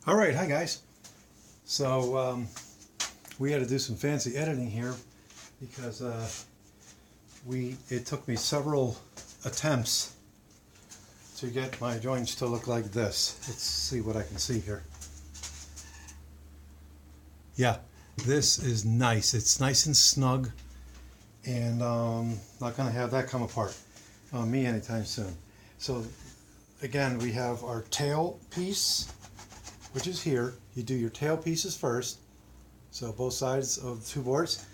All right, hi guys. So we had to do some fancy editing here because it took me several attempts to get my joints to look like this. Let's see what I can see here. Yeah, this is nice. It's nice and snug, and not going to have that come apart on me anytime soon. So again, we have our tail piece, which is here. You do your tail pieces first, so both sides of the two boards,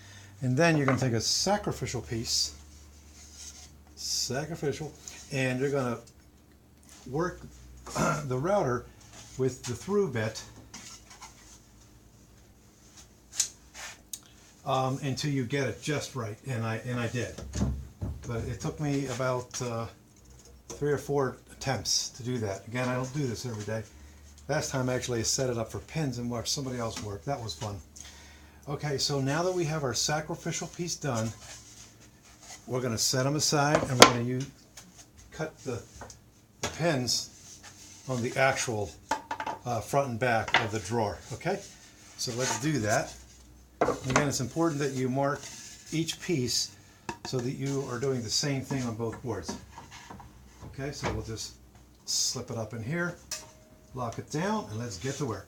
and then you're going to take a sacrificial piece, and you're going to work the router with the through bit until you get it just right, and I did. But it took me about 3 or 4 attempts to do that. Again, I don't do this every day. Last time actually I set it up for pins and watched somebody else work. That was fun. Okay, so now that we have our sacrificial piece done, we're going to set them aside, and we're going to cut the pins on the actual front and back of the drawer. Okay, so let's do that. Again, it's important that you mark each piece so that you are doing the same thing on both boards. Okay, so we'll just slip it up in here, lock it down, and let's get to work.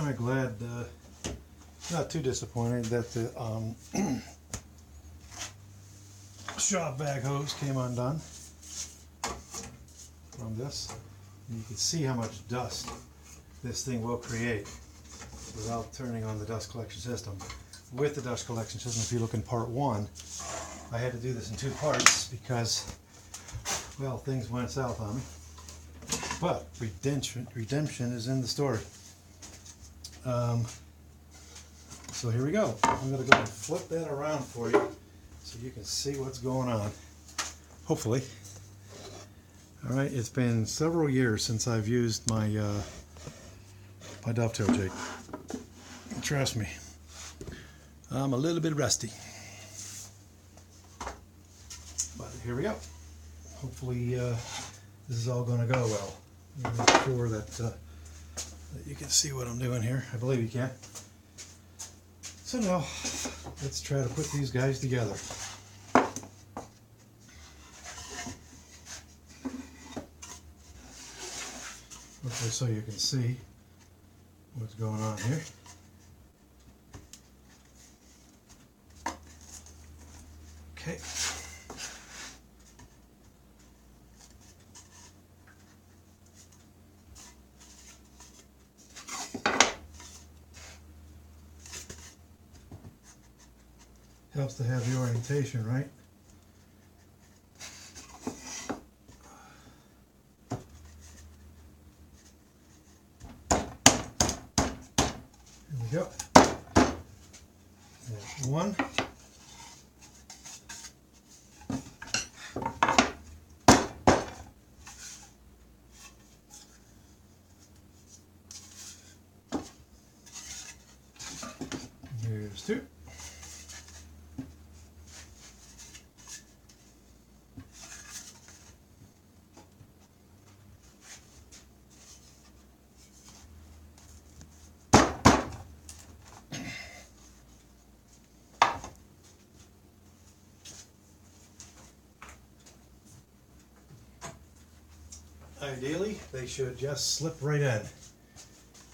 kind of glad, not too disappointed that the shop bag hose came undone from this. And you can see how much dust this thing will create without turning on the dust collection system. With the dust collection system, if you look in part 1, I had to do this in 2 parts because, well, things went south on me. But redemption is in the story. So here we go. I'm going to go and flip that around for you so you can see what's going on. Hopefully. Alright, it's been several years since I've used my my dovetail jig. Trust me, I'm a little bit rusty. But here we go. Hopefully this is all going to go well. Make sure that you can see what I'm doing here. I believe you can. So now, let's try to put these guys together. Hopefully so you can see what's going on here. Okay. Helps to have the orientation, right? Here we go. There's one. Here's two. Ideally, they should just slip right in.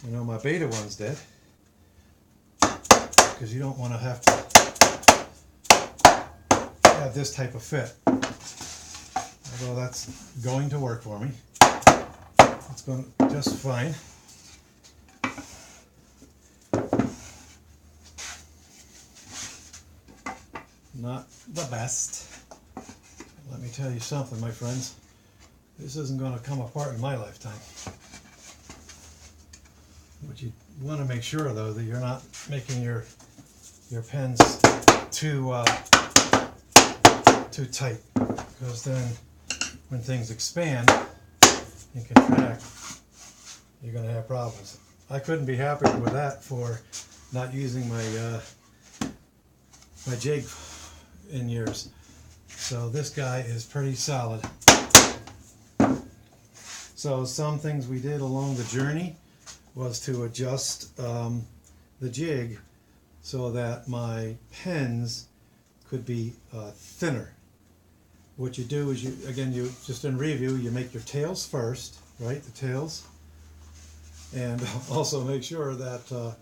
You know, my beta ones did, because you don't want to have to have this type of fit. Although that's going to work for me. It's going just fine. Not the best. Let me tell you something, my friends. This isn't going to come apart in my lifetime. But you want to make sure, though, that you're not making your pens too tight, because then when things expand and contract, you're going to have problems. I couldn't be happier with that for not using my my jig in years. So this guy is pretty solid. So some things we did along the journey was to adjust the jig so that my pens could be thinner. What you do is you just in review, you make your tails first, right? The tails, and also make sure that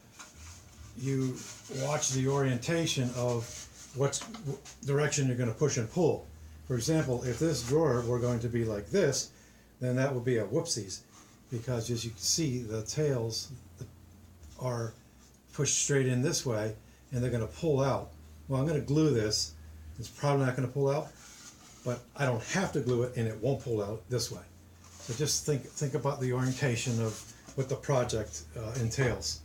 you watch the orientation of what direction you're going to push and pull. For example, if this drawer were going to be like this, then that would be a whoopsies, because as you can see, the tails are pushed straight in this way and they're going to pull out. Well, I'm going to glue this. It's probably not going to pull out, but I don't have to glue it and it won't pull out this way. So just think about the orientation of what the project entails.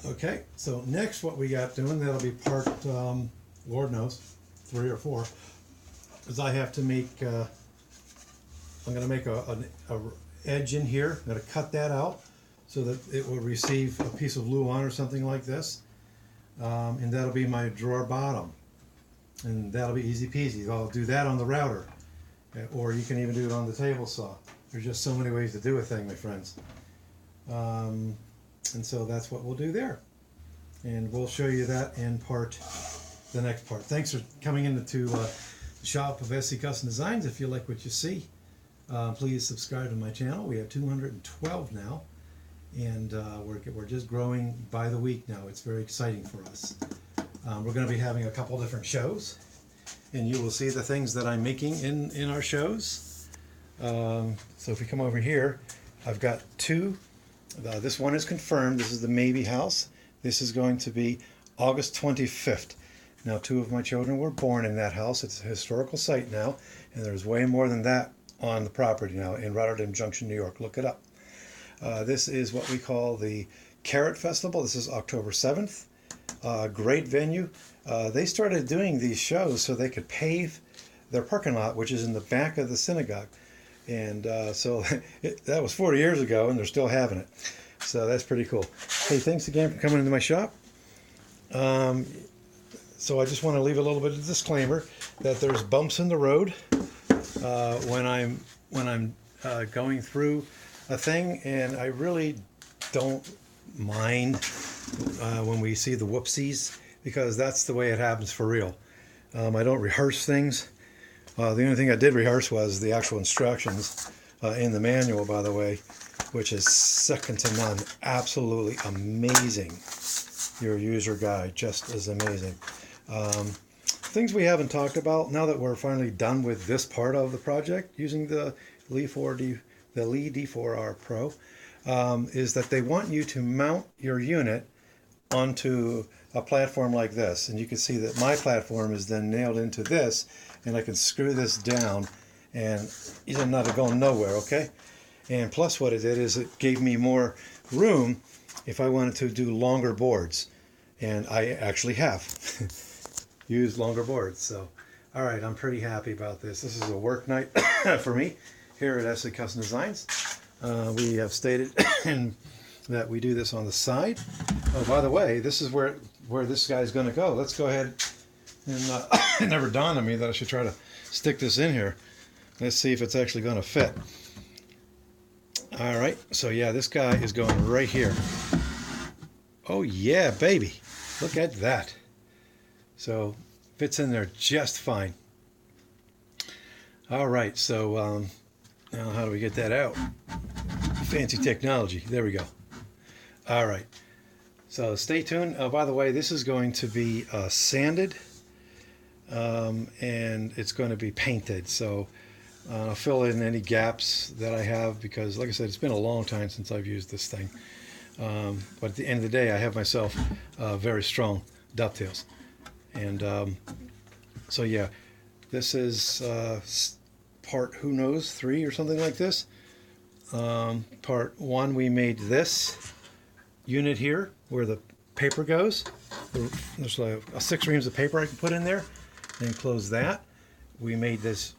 Okay, so next what we got doing, that'll be part, Lord knows, 3 or 4, is I have to make I'm going to make a edge in here. I'm going to cut that out so that it will receive a piece of Luan or something like this. And that'll be my drawer bottom. And that'll be easy peasy. I'll do that on the router. Or you can even do it on the table saw. There's just so many ways to do a thing, my friends. And so that's what we'll do there. And we'll show you that in the next part. Thanks for coming into the shop of SC Custom Designs. If you like what you see, please subscribe to my channel. We have 212 now, and we're just growing by the week now. It's very exciting for us. We're going to be having a couple different shows, and you will see the things that I'm making in our shows. So if we come over here, I've got two. This one is confirmed. This is the Maybe house. This is going to be August 25th. Now, two of my children were born in that house. It's a historical site now, and there's way more than that on the property now in Rotterdam Junction, New York. Look it up. This is what we call the Carrot Festival. This is October 7th. Great venue. They started doing these shows so they could pave their parking lot, which is in the back of the synagogue. And so that was 40 years ago, and they're still having it. So that's pretty cool. Hey, thanks again for coming into my shop. So I just want to leave a little bit of disclaimer that there's bumps in the road when I'm going through a thing, and I really don't mind when we see the whoopsies, because that's the way it happens for real. I don't rehearse things. The only thing I did rehearse was the actual instructions in the manual, by the way, which is second to none. Absolutely amazing. Your user guide just is amazing. Things we haven't talked about now that we're finally done with this part of the project using the Lee D4R Pro, is that they want you to mount your unit onto a platform like this, and you can see that my platform is then nailed into this, and I can screw this down, and it's not going nowhere. Okay, and plus what it did is it gave me more room if I wanted to do longer boards, and I actually have used longer boards. So all right, I'm pretty happy about this. This is a work night for me here at Esley Custom Designs. We have stated that we do this on the side. Oh, by the way, this is where this guy's going to go. Let's go ahead and it never dawned on me that I should try to stick this in here. Let's see if it's actually going to fit. All right, so yeah, this guy is going right here. Oh yeah, baby, look at that. So fits in there just fine. All right, so now how do we get that out? Fancy technology. There we go. All right, so stay tuned. By the way, this is going to be sanded, and it's going to be painted. So I'll fill in any gaps that I have, because like I said, it's been a long time since I've used this thing. But at the end of the day, I have myself very strong dovetails. And so yeah, this is part, who knows, 3 or something like this. Part 1, we made this unit here where the paper goes. There's like 6 reams of paper I can put in there and close that. We made this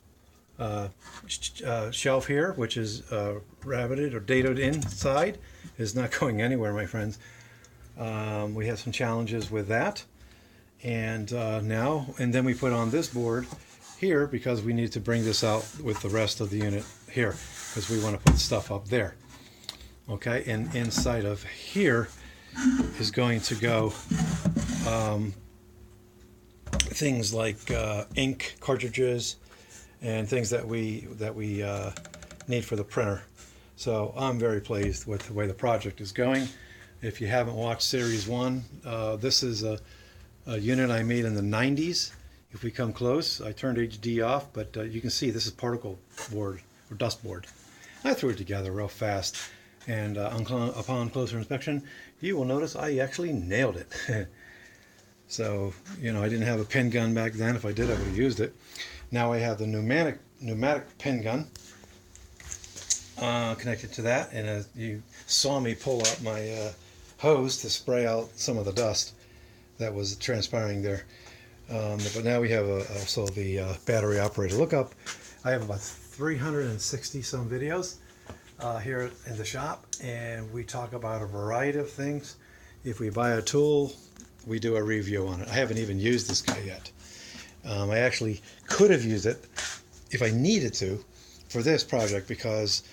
shelf here, which is rabbited or dadoed inside. It's not going anywhere, my friends. We have some challenges with that. And then we put on this board here because we need to bring this out with the rest of the unit here, because we want to put stuff up there. Okay, and inside of here is going to go things like ink cartridges and things that we need for the printer. So I'm very pleased with the way the project is going. If you haven't watched Series 1, this is a unit I made in the 90s. If we come close, I turned HD off, but you can see this is particle board or dust board. I threw it together real fast, and upon closer inspection, you will notice I actually nailed it. So, you know, I didn't have a pin gun back then. If I did, I would have used it. Now I have the pneumatic pin gun connected to that, and you saw me pull out my hose to spray out some of the dust that was transpiring there. But now we have also the battery operated. Look up, I have about 360 some videos here in the shop, and we talk about a variety of things. If we buy a tool, we do a review on it. I haven't even used this guy yet. I actually could have used it if I needed to for this project, because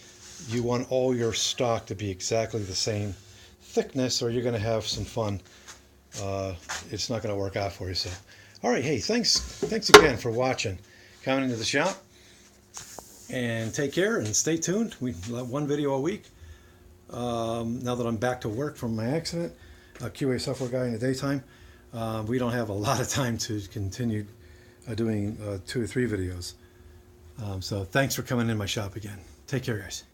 you want all your stock to be exactly the same thickness, or you're going to have some fun. It's not going to work out for you. So, all right, hey, thanks again for watching, coming into the shop, and take care and stay tuned. We have one video a week. now that I'm back to work from my accident, a QA software guy in the daytime, we don't have a lot of time to continue doing 2 or 3 videos. So thanks for coming in my shop again. Take care, guys.